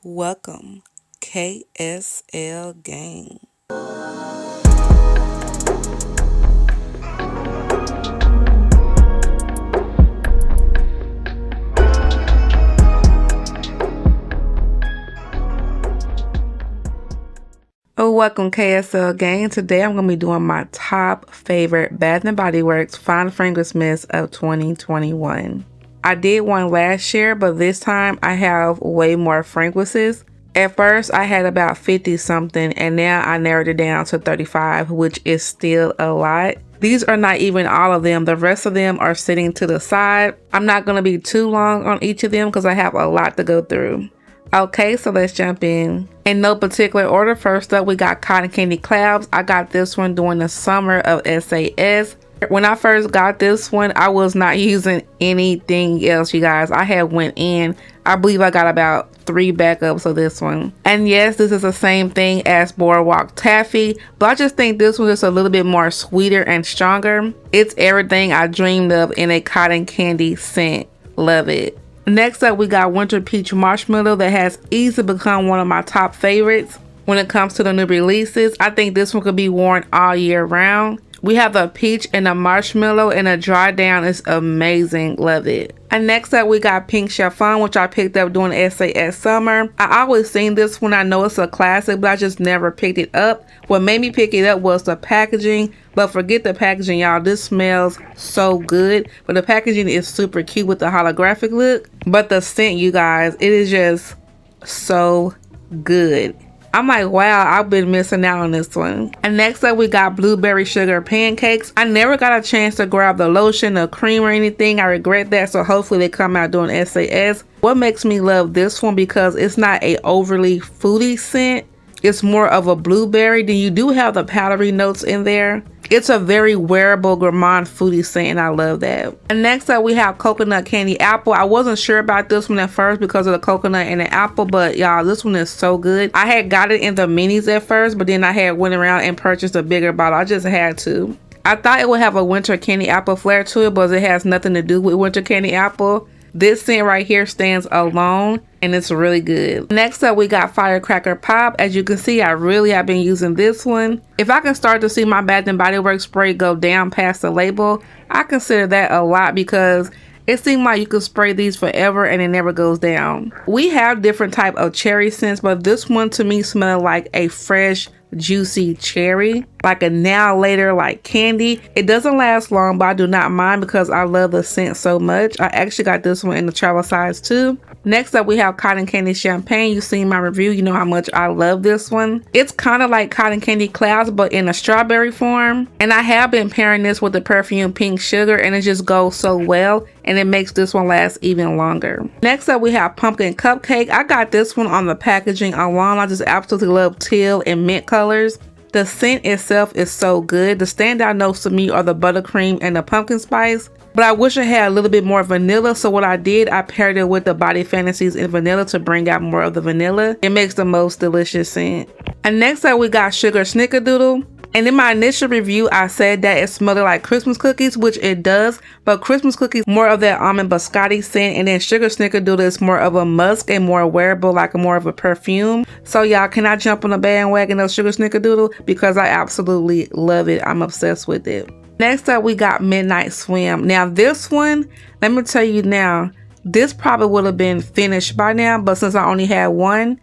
Welcome, KSL Gang. Welcome KSL Gang. Today I'm going to be doing my top favorite Bath & Body Works Fine Fragrance Mist of 2021. I did one last year, but this time I have way more fragrances. At first I had about 50 something and now I narrowed it down to 35, which is still a lot. These are not even all of them. The rest of them are sitting to the side. I'm not going to be too long on each of them because I have a lot to go through. Okay, so let's jump in. In no particular order, first up we got Cotton Candy Clouds. I got this one during the summer of SAS. When I first got this one, I was not using anything else, you guys. I had went in. I believe I got about 3 backups of this one. And yes, this is the same thing as Boardwalk Taffy, but I just think this one is a little bit more sweeter and stronger. It's everything I dreamed of in a cotton candy scent. Love it. Next up, we got Winter Peach Marshmallow that has easily become one of my top favorites when it comes to the new releases. I think this one could be worn all year round. We have the peach and the marshmallow, and the dry down is amazing. Love it. And next up, we got Pink Chiffon, which I picked up during SAS summer. I always seen this one. I know it's a classic, but I just never picked it up. What made me pick it up was the packaging, but forget the packaging, y'all. This smells so good, but the packaging is super cute with the holographic look. But the scent, you guys, it is just so good. I'm like, wow, I've been missing out on this one. And next up, we got Blueberry Sugar Pancakes. I never got a chance to grab the lotion, the cream, or anything. I regret that, so hopefully they come out during SAS. What makes me love this one, because it's not a overly fruity scent. It's more of a blueberry. Then you do have the powdery notes in there. It's a very wearable gourmand fruity scent, and I love that. And next up, we have Coconut Candy Apple. I wasn't sure about this one at first because of the coconut and the apple, but y'all, this one is so good. I had got it in the minis at first, but then I had went around and purchased a bigger bottle. I just had to. I thought it would have a winter candy apple flair to it, but it has nothing to do with winter candy apple. This scent right here stands alone, and it's really good. Next up, we got Firecracker Pop. As you can see, I really have been using this one. If I can start to see my Bath & Body Works spray go down past the label, I consider that a lot because it seems like you can spray these forever and it never goes down. We have different type of cherry scents, but this one to me smelled like a fresh, juicy cherry, like a now later like candy. It doesn't last long, but I do not mind because I love the scent so much. I actually got this one in the travel size too. Next up, we have Cotton Candy Champagne. You've seen my review, you know how much I love this one. It's kind of like Cotton Candy Clouds, but in a strawberry form. And I have been pairing this with the perfume Pink Sugar, and it just goes so well, and it makes this one last even longer. Next up, we have Pumpkin Cupcake. I got this one on the packaging alone. I just absolutely love teal and mint colors. The scent itself is so good. The standout notes to me are the buttercream and the pumpkin spice. But I wish I had a little bit more vanilla, so what I did, I paired it with the Body Fantasies in vanilla to bring out more of the vanilla. It makes the most delicious scent. And next up, we got Sugar Snickerdoodle. And in my initial review, I said that it smelled like Christmas cookies, which it does. But Christmas cookies, more of that almond biscotti scent. And then Sugar Snickerdoodle is more of a musk and more wearable, like more of a perfume. So y'all, can I jump on the bandwagon of Sugar Snickerdoodle? Because I absolutely love it. I'm obsessed with it. Next up, we got Midnight Swim. Now this one, let me tell you now, this probably would have been finished by now, but since I only had one,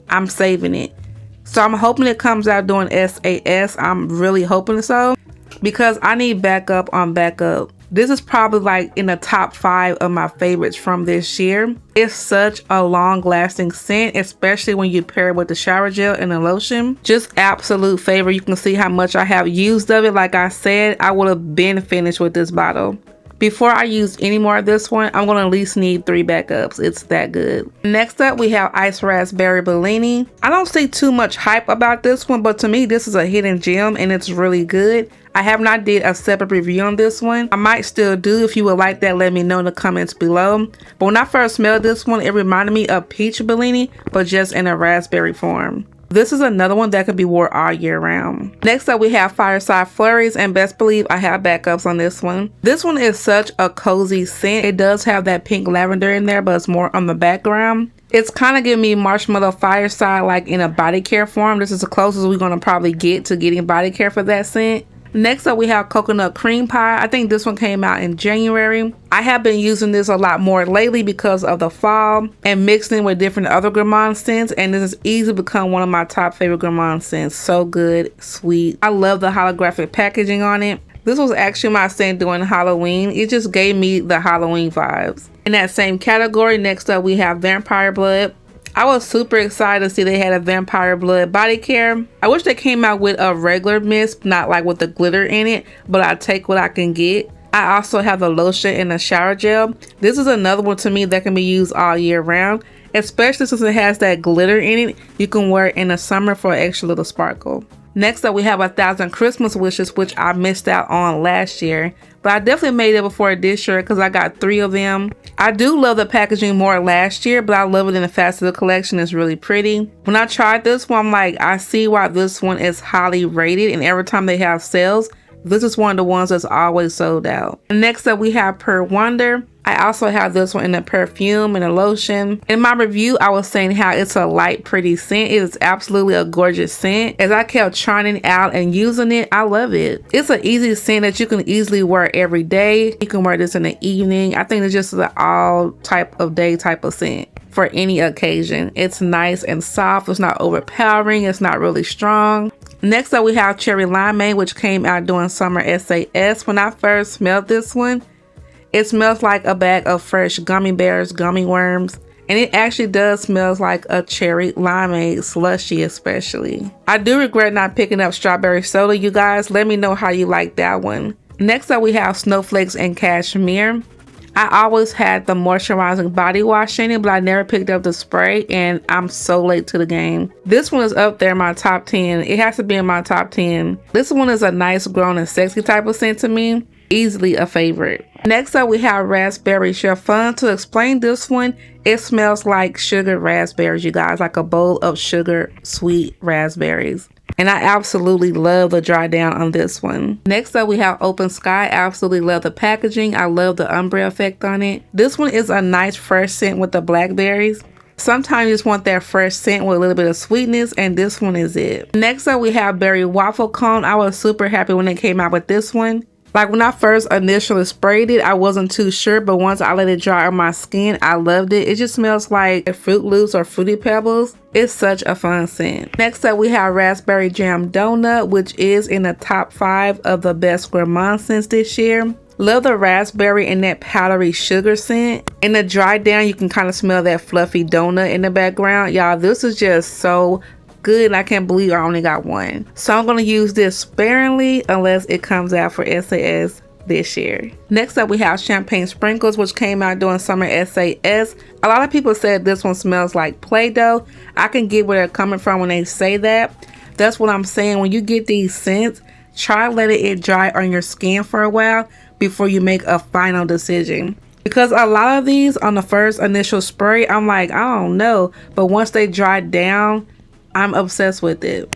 I'm saving it. So I'm hoping it comes out during SAS. I'm really hoping so, because I need backup on backup. This is probably like in the top 5 of my favorites from this year. It's such a long-lasting scent, especially when you pair it with the shower gel and the lotion. Just absolute favorite. You can see how much I have used of it. Like I said, I would have been finished with this bottle. Before I use any more of this one, I'm going to at least need 3 backups. It's that good. Next up, we have Ice Raspberry Bellini. I don't see too much hype about this one, but to me, this is a hidden gem and it's really good. I have not did a separate review on this one. I might still do. If you would like that, let me know in the comments below. But when I first smelled this one, it reminded me of Peach Bellini, but just in a raspberry form. This is another one that could be worn all year round. Next up, we have Fireside Flurries, and best believe I have backups on this one. This one is such a cozy scent. It does have that pink lavender in there, but it's more on the background. It's kind of giving me Marshmallow Fireside, like in a body care form. This is the closest we're going to probably get to getting body care for that scent. Next up, we have Coconut Cream Pie. I think this one came out in January. I have been using this a lot more lately because of the fall and mixing with different other gourmand scents, and this has easily become one of my top favorite gourmand scents. So good, sweet. I love the holographic packaging on it. This was actually my scent during Halloween. It just gave me the Halloween vibes. In that same category, next up we have Vampire Blood. I was super excited to see they had a Vampire Blood body care. I wish they came out with a regular mist, not like with the glitter in it, but I take what I can get. I also have the lotion and the shower gel. This is another one to me that can be used all year round, especially since it has that glitter in it. You can wear it in the summer for an extra little sparkle. Next up, we have 1,000 Christmas Wishes, which I missed out on last year, but I definitely made it before this year because I got 3 of them. I do love the packaging more last year, but I love it in the Faceted collection. It's really pretty. When I tried this one, I'm like, I see why this one is highly rated, and every time they have sales, this is one of the ones that's always sold out. Next up, we have Per Wonder. I also have this one in a perfume and a lotion. In my review, I was saying how it's a light, pretty scent. It is absolutely a gorgeous scent. As I kept trying it out and using it, I love it. It's an easy scent that you can easily wear every day. You can wear this in the evening. I think it's just an all type of day type of scent for any occasion. It's nice and soft. It's not overpowering. It's not really strong. Next up, we have Cherry Limeade, which came out during summer SAS. When I first smelled this one, it smells like a bag of fresh gummy bears, gummy worms, and it actually does smell like a cherry limeade slushy especially. I do regret not picking up strawberry soda, you guys. Let me know how you like that one. Next up, we have Snowflakes and Cashmere. I always had the moisturizing body wash in it, but I never picked up the spray, and I'm so late to the game. This one is up there in my top 10. It has to be in my top 10. This one is a nice, grown, and sexy type of scent to me. Easily a favorite. Next up, we have Raspberry Chiffon. To explain this one, it smells like sugared raspberries, you guys, like a bowl of sugar sweet raspberries. And I absolutely love the dry down on this one. Next up, we have Open Sky. I absolutely love the packaging. I love the ombre effect on it. This one is a nice fresh scent with the blackberries. Sometimes you just want that fresh scent with a little bit of sweetness, and this one is it. Next up, we have Berry Waffle Cone. I was super happy when they came out with this one. Like when I first initially sprayed it, I wasn't too sure, but once I let it dry on my skin, I loved it. It just smells like Fruit Loops or Fruity Pebbles. It's such a fun scent. Next up, we have Raspberry Jam Donut, which is in the top 5 of the best gourmand scents this year. Love the raspberry and that powdery sugar scent. In the dry down, you can kind of smell that fluffy donut in the background. Y'all, this is just so good, and I can't believe I only got one. So I'm going to use this sparingly unless it comes out for SAS this year. Next up, we have Champagne Sprinkles, which came out during summer SAS. A lot of people said this one smells like Play-Doh. I can get where they're coming from when they say that. That's what I'm saying. When you get these scents, try letting it dry on your skin for a while before you make a final decision. Because a lot of these on the first initial spray, I'm like, I don't know. But once they dry down, I'm obsessed with it.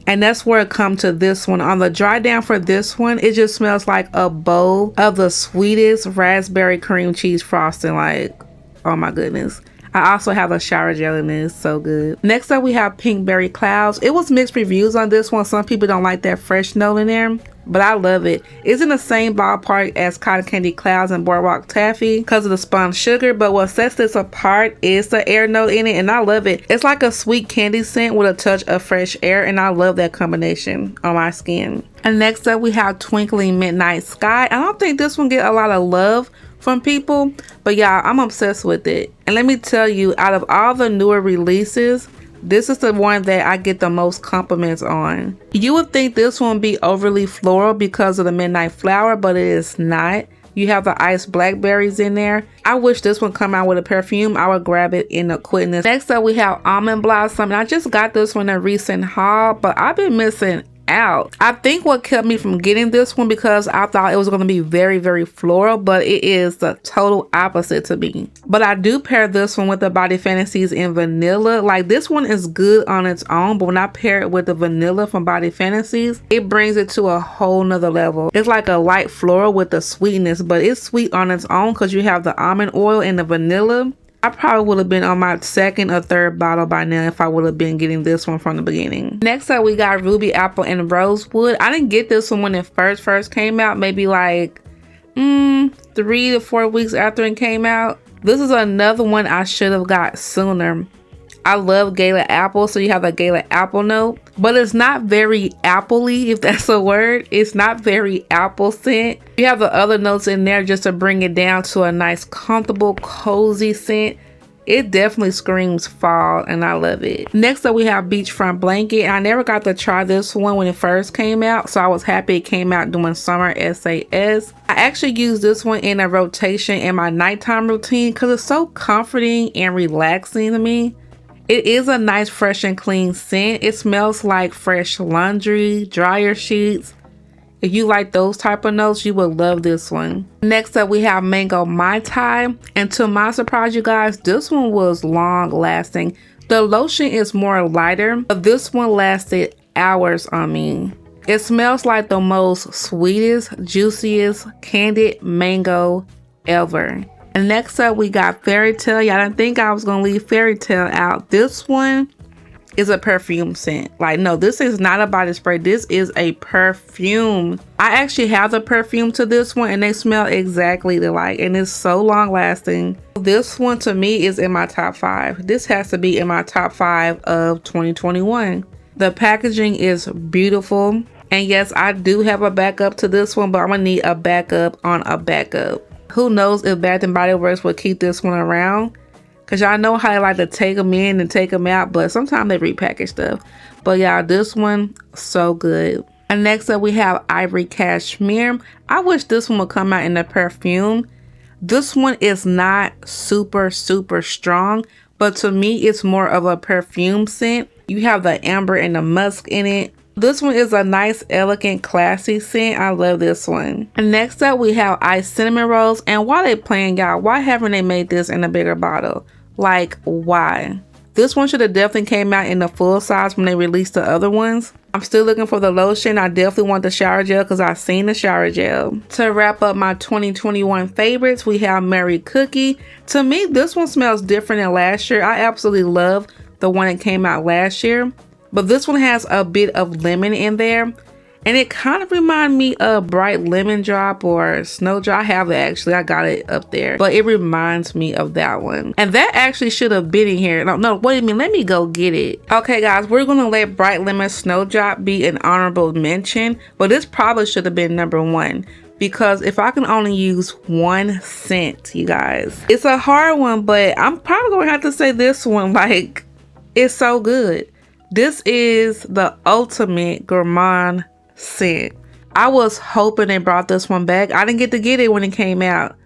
And that's where it comes to this one. On the dry down for this one, it just smells like a bowl of the sweetest raspberry cream cheese frosting. Like, oh my goodness. I also have a shower gel in this. So good. Next up, we have Pinkberry Clouds. It was mixed reviews on this one. Some people don't like that fresh note in there, but I love it. It's in the same ballpark as Cotton Candy Clouds and Boardwalk Taffy because of the spun sugar, but what sets this apart is the air note in it, and I love it. It's like a sweet candy scent with a touch of fresh air, and I love that combination on my skin. And next up, we have Twinkling Midnight Sky. I don't think this one get a lot of love from people, but y'all, I'm obsessed with it. And let me tell you, out of all the newer releases, this is the one that I get the most compliments on. You would think this one would be overly floral because of the midnight flower, but it is not. You have the iced blackberries in there. I wish this one come out with a perfume. I would grab it in a quickness. Next up, we have Almond Blossom. And I just got this one in a recent haul, but I've been missing out. I think what kept me from getting this one because I thought it was going to be very, very floral, but it is the total opposite to me. But I do pair this one with the Body Fantasies in vanilla. Like, this one is good on its own, but when I pair it with the vanilla from Body Fantasies, it brings it to a whole nother level. It's like a light floral with the sweetness, but it's sweet on its own because you have the almond oil and the vanilla. I probably would have been on my second or third bottle by now if I would have been getting this one from the beginning. Next up, we got Ruby Apple and Rosewood. I didn't get this one when it first came out, maybe like 3 to 4 weeks after it came out. This is another one I should have got sooner. I love Gala apple, so you have a Gala apple note, but it's not very appley, if that's a word. It's not very apple scent. You have the other notes in there just to bring it down to a nice, comfortable, cozy scent. It definitely screams fall, and I love it. Next up, we have Beachfront Blanket. I never got to try this one when it first came out, so I was happy it came out during summer SAS. I actually use this one in a rotation in my nighttime routine because it's so comforting and relaxing to me. It is a nice, fresh and clean scent. It smells like fresh laundry, dryer sheets. If you like those type of notes, you will love this one. Next up, we have Mango Mai Tai. And to my surprise, you guys, this one was long lasting. The lotion is more lighter, but this one lasted hours on me. It smells like the most sweetest, juiciest candied mango ever. And next up, we got Fairy Tale. Y'all didn't think I was going to leave Fairy Tale out. This one is a perfume scent. Like, no, this is not a body spray. This is a perfume. I actually have the perfume to this one, and they smell exactly alike, and it's so long lasting. This one to me is in my top 5. This has to be in my top 5 of 2021. The packaging is beautiful. And yes, I do have a backup to this one, but I'm going to need a backup on a backup. Who knows if Bath & Body Works will keep this one around, because y'all know how they like to take them in and take them out, but sometimes they repackage stuff. But y'all, this one, so good. And next up, we have Ivory Cashmere. I wish this one would come out in the perfume. This one is not super strong, but to me, it's more of a perfume scent. You have the amber and the musk in it. This one is a nice, elegant, classy scent. I love this one. And next up, we have Iced Cinnamon Rolls. And why they playing, y'all? Why haven't they made this in a bigger bottle? Like, why? This one should have definitely came out in the full size when they released the other ones. I'm still looking for the lotion. I definitely want the shower gel because I've seen the shower gel. To wrap up my 2021 favorites, we have Mary Cookie. To me, this one smells different than last year. I absolutely love the one that came out last year. But this one has a bit of lemon in there. And it kind of reminds me of Bright Lemon Drop or Snow Drop. I have it actually. I got it up there. But it reminds me of that one. And that actually should have been in here. No, what do you mean? Let me go get it. Okay, guys. We're going to let Bright Lemon Snow Drop be an honorable mention. But this probably should have been number 1. Because if I can only use one scent, you guys. It's a hard one, but I'm probably going to have to say this one. Like, it's so good. This is the ultimate gourmand scent. I was hoping they brought this one back. I didn't get to get it when it came out.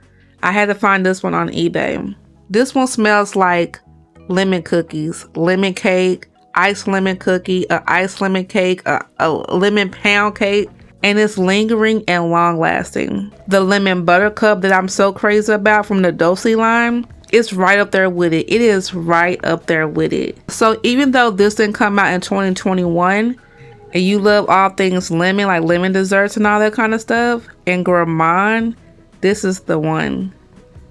I had to find this one on eBay. This one smells like lemon cookies, lemon cake, iced lemon cookie, a iced lemon cake, a lemon pound cake, and it's lingering and long lasting. The lemon buttercup that I'm so crazy about from the Dulce line, it's right up there with it. It is right up there with it. So even though this didn't come out in 2021 and you love all things lemon, like lemon desserts and all that kind of stuff, and gourmand, this is the one.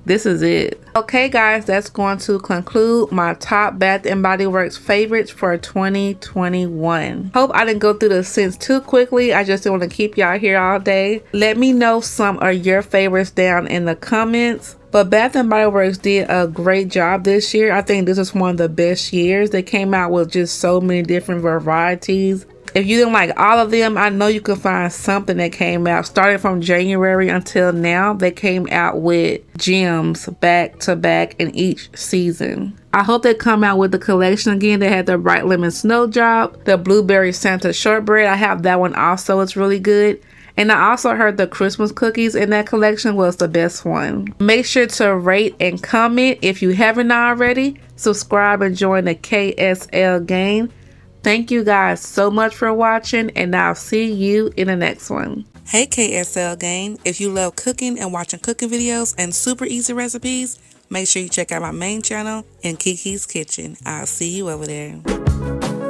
This is it. Okay, guys, that's going to conclude my top Bath & Body Works favorites for 2021. Hope I didn't go through the scents too quickly. I just didn't want to keep y'all here all day. Let me know some of your favorites down in the comments. But Bath & Body Works did a great job this year. I think this is one of the best years. They came out with just so many different varieties. If you didn't like all of them, I know you can find something that came out. Starting from January until now, they came out with gems back to back in each season. I hope they come out with the collection again. They had the Bright Lemon Snowdrop, the Blueberry Santa Shortbread. I have that one also. It's really good. And I also heard the Christmas cookies in that collection was the best one. Make sure to rate and comment if you haven't already. Subscribe and join the KSL gang. Thank you guys so much for watching, and I'll see you in the next one. Hey KSL gang, if you love cooking and watching cooking videos and super easy recipes, make sure you check out my main channel in Keke's Kitchen. I'll see you over there.